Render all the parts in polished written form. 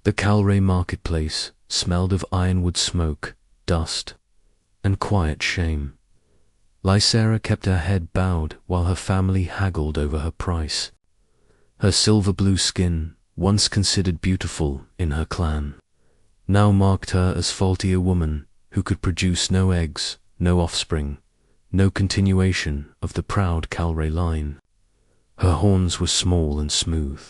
The Calray marketplace smelled of ironwood smoke, dust, and quiet shame. Lysera kept her head bowed while her family haggled over her price. Her silver-blue skin, once considered beautiful in her clan, now marked her as faulty a woman who could produce no eggs, no offspring, no continuation of the proud Calray line. Her horns were small and smooth,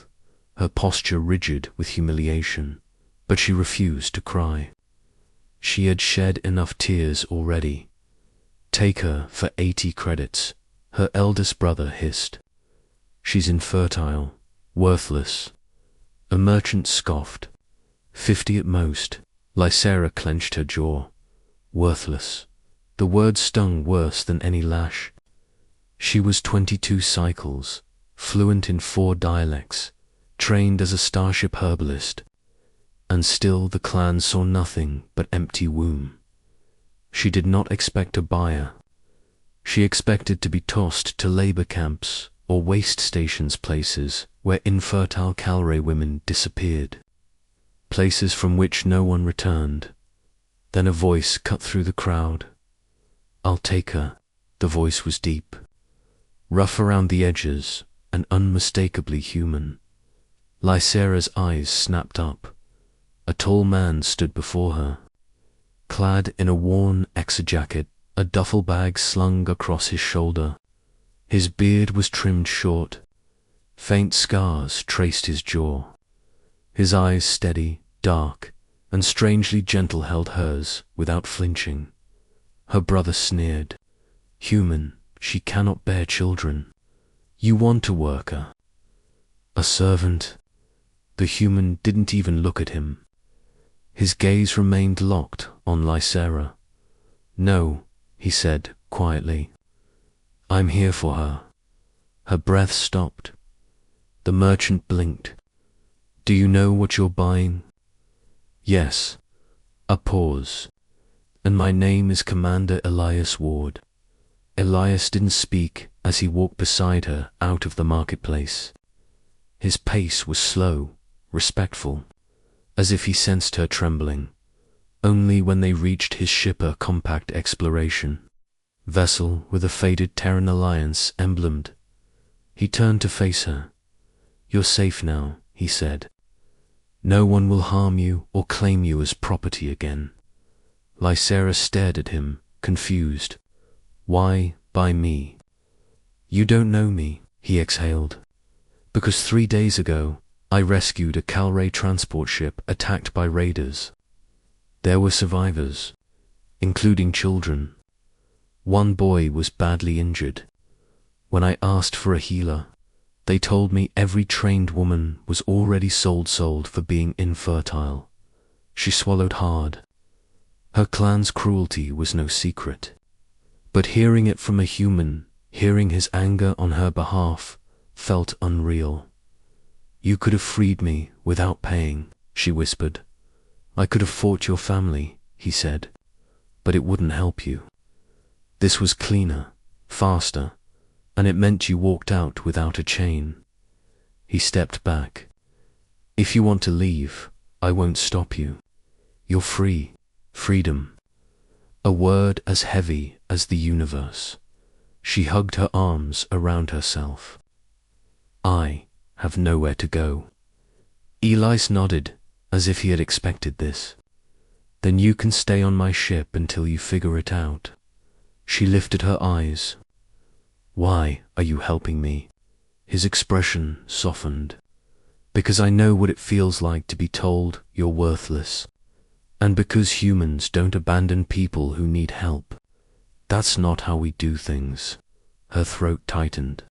her posture rigid with humiliation, but she refused to cry. She had shed enough tears already. "Take her for 80 credits, her eldest brother hissed. "She's infertile, worthless." A merchant scoffed. 50 at most. Lysera clenched her jaw. Worthless. The word stung worse than any lash. She was 22 cycles, fluent in 4 dialects, trained as a starship herbalist, and still the clan saw nothing but empty womb. She did not expect a buyer. She expected to be tossed to labor camps or waste stations, places where infertile Calray women disappeared, places from which no one returned. Then a voice cut through the crowd. "I'll take her." The voice was deep, rough around the edges, and unmistakably human. Lysera's eyes snapped up. A tall man stood before her, clad in a worn exojacket, a duffel bag slung across his shoulder. His beard was trimmed short. Faint scars traced his jaw. His eyes, steady, dark, and strangely gentle, held hers without flinching. Her brother sneered. "Human, she cannot bear children. You want a worker? A servant?" The human didn't even look at him. His gaze remained locked on Lysera. "No," he said quietly. "I'm here for her." Her breath stopped. The merchant blinked. "Do you know what you're buying?" "Yes." A pause. "And my name is Commander Elias Ward." Elias didn't speak as he walked beside her out of the marketplace. His pace was slow, respectful, as if he sensed her trembling. Only when they reached his shipper compact exploration vessel with a faded Terran Alliance emblemed, he turned to face her. "You're safe now," he said. "No one will harm you or claim you as property again." Lysera stared at him, confused. "Why by me?" "You don't know me," he exhaled. "Because 3 days ago, I rescued a Calray transport ship attacked by raiders. There were survivors, including children. One boy was badly injured. When I asked for a healer, they told me every trained woman was already sold for being infertile." She swallowed hard. Her clan's cruelty was no secret. But hearing it from a human, hearing his anger on her behalf, felt unreal. "You could have freed me without paying," she whispered. "I could have fought your family," he said, "but it wouldn't help you. This was cleaner, faster, and it meant you walked out without a chain." He stepped back. "If you want to leave, I won't stop you. You're free. Freedom." A word as heavy as the universe. She hugged her arms around herself. "I have nowhere to go." Elias nodded, as if he had expected this. "Then you can stay on my ship until you figure it out." She lifted her eyes. "Why are you helping me?" His expression softened. "Because I know what it feels like to be told you're worthless. And because humans don't abandon people who need help. That's not how we do things." Her throat tightened.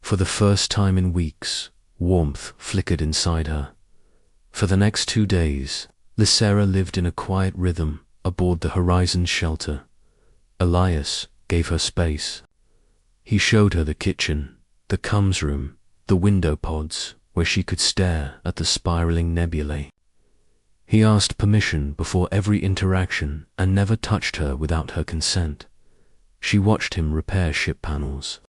For the first time in weeks, warmth flickered inside her. For the next 2 days, Lysera lived in a quiet rhythm aboard the Horizon shelter. Elias gave her space. He showed her the kitchen, the comms room, the window pods where she could stare at the spiraling nebulae. He asked permission before every interaction and never touched her without her consent. She watched him repair ship panels,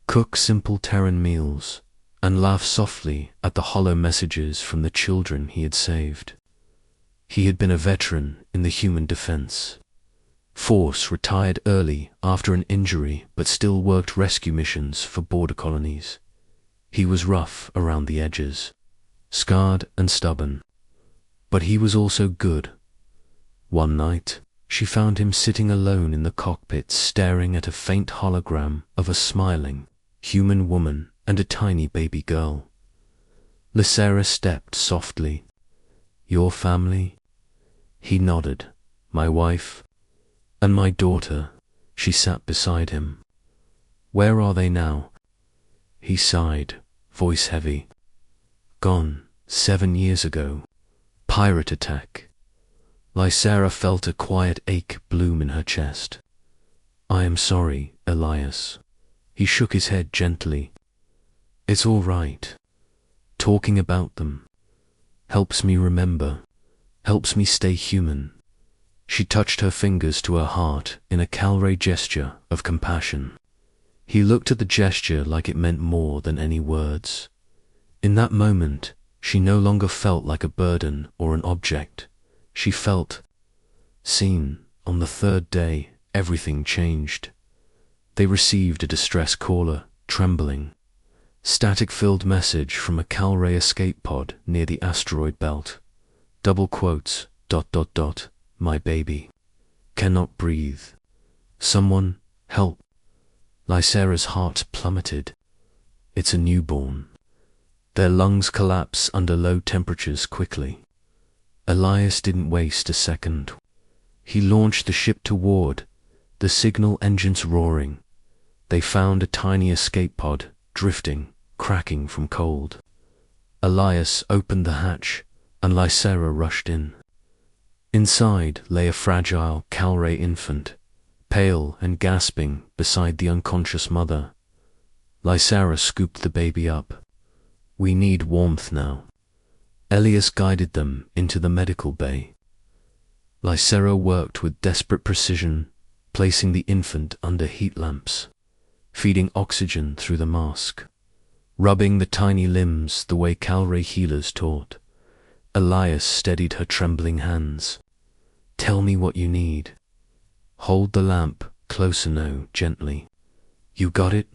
cook simple Terran meals, and laugh softly at the hollow messages from the children he had saved. He had been a veteran in the human defense force, retired early after an injury, but still worked rescue missions for border colonies. He was rough around the edges, scarred and stubborn, but he was also good. One night, she found him sitting alone in the cockpit, staring at a faint hologram of a smiling, human woman and a tiny baby girl. Lysera stepped softly. "Your family?" He nodded. "My wife and my daughter." She sat beside him. "Where are they now?" He sighed, voice heavy. "Gone 7 years ago. Pirate attack." Lysera felt a quiet ache bloom in her chest. "I am sorry, Elias." He shook his head gently. "It's all right. Talking about them helps me remember, helps me stay human." She touched her fingers to her heart in a Calray gesture of compassion. He looked at the gesture like it meant more than any words. In that moment, she no longer felt like a burden or an object. She felt seen. On the third day, everything changed. They received a distress caller, trembling. Static-filled message from a Calray escape pod near the asteroid belt. Double quotes, ... "My baby cannot breathe. Someone help." Lysera's heart plummeted. "It's a newborn." Their lungs collapse under low temperatures quickly. Elias didn't waste a second. He launched the ship toward the signal engines roaring. They found a tiny escape pod, drifting, cracking from cold. Elias opened the hatch, and Lysera rushed in. Inside lay a fragile Calray infant, pale and gasping beside the unconscious mother. Lysera scooped the baby up. "We need warmth now." Elias guided them into the medical bay. Lysera worked with desperate precision, placing the infant under heat lamps, feeding oxygen through the mask, rubbing the tiny limbs the way Calray healers taught. Elias steadied her trembling hands. "Tell me what you need." "Hold the lamp closer now, gently." "You got it?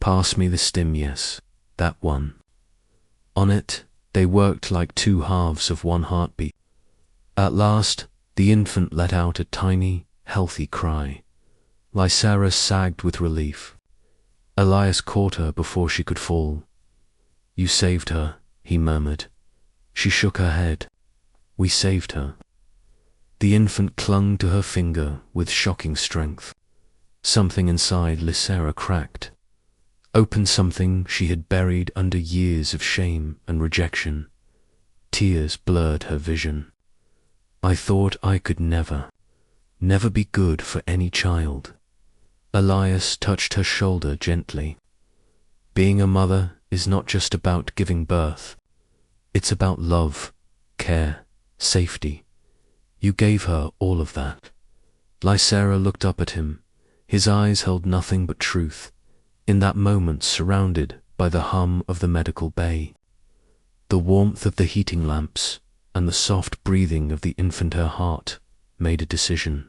Pass me the stim, yes, that one." On it, they worked like two halves of one heartbeat. At last, the infant let out a tiny, healthy cry. Lysera sagged with relief. Elias caught her before she could fall. "You saved her," he murmured. She shook her head. "We saved her." The infant clung to her finger with shocking strength. Something inside Lysera cracked. Opened something she had buried under years of shame and rejection. Tears blurred her vision. "I thought I could never be good for any child." Elias touched her shoulder gently. "Being a mother is not just about giving birth. It's about love, care, safety. You gave her all of that." Lysera looked up at him. His eyes held nothing but truth, in that moment surrounded by the hum of the medical bay, the warmth of the heating lamps, and the soft breathing of the infant. Her heart made a decision.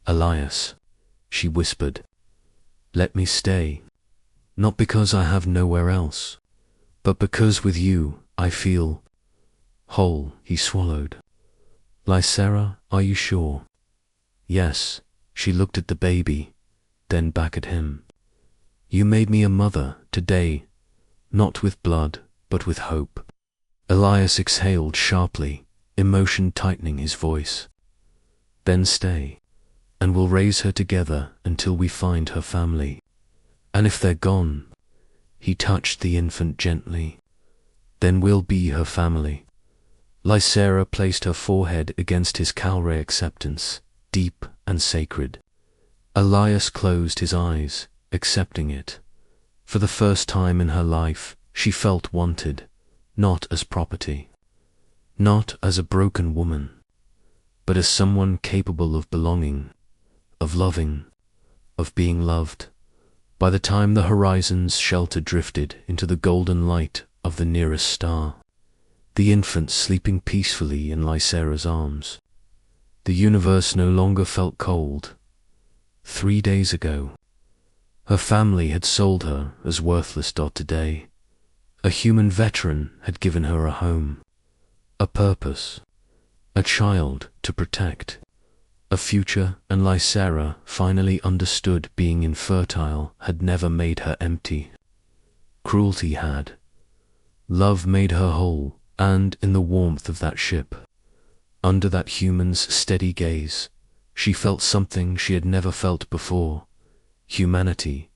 "Elias," she whispered, "let me stay. Not because I have nowhere else, but because with you I feel whole." He swallowed. "Lysera, are you sure?" "Yes." She looked at the baby, then back at him. "You made me a mother today, not with blood, but with hope." Elias exhaled sharply, emotion tightening his voice. "Then stay, and we'll raise her together until we find her family. And if they're gone," he touched the infant gently, "then we'll be her family." Lysera placed her forehead against his Calray acceptance, deep and sacred. Elias closed his eyes, accepting it. For the first time in her life, she felt wanted, not as property, not as a broken woman, but as someone capable of belonging, of loving, of being loved. By the time the horizon's shelter drifted into the golden light of the nearest star, the infant sleeping peacefully in Lysera's arms, the universe no longer felt cold. 3 days ago, her family had sold her as worthless. Today, a human veteran had given her a home, a purpose, a child to protect, a future, and Lysera finally understood being infertile had never made her empty. Cruelty had. Love made her whole, and in the warmth of that ship, under that human's steady gaze, she felt something she had never felt before. Humanity,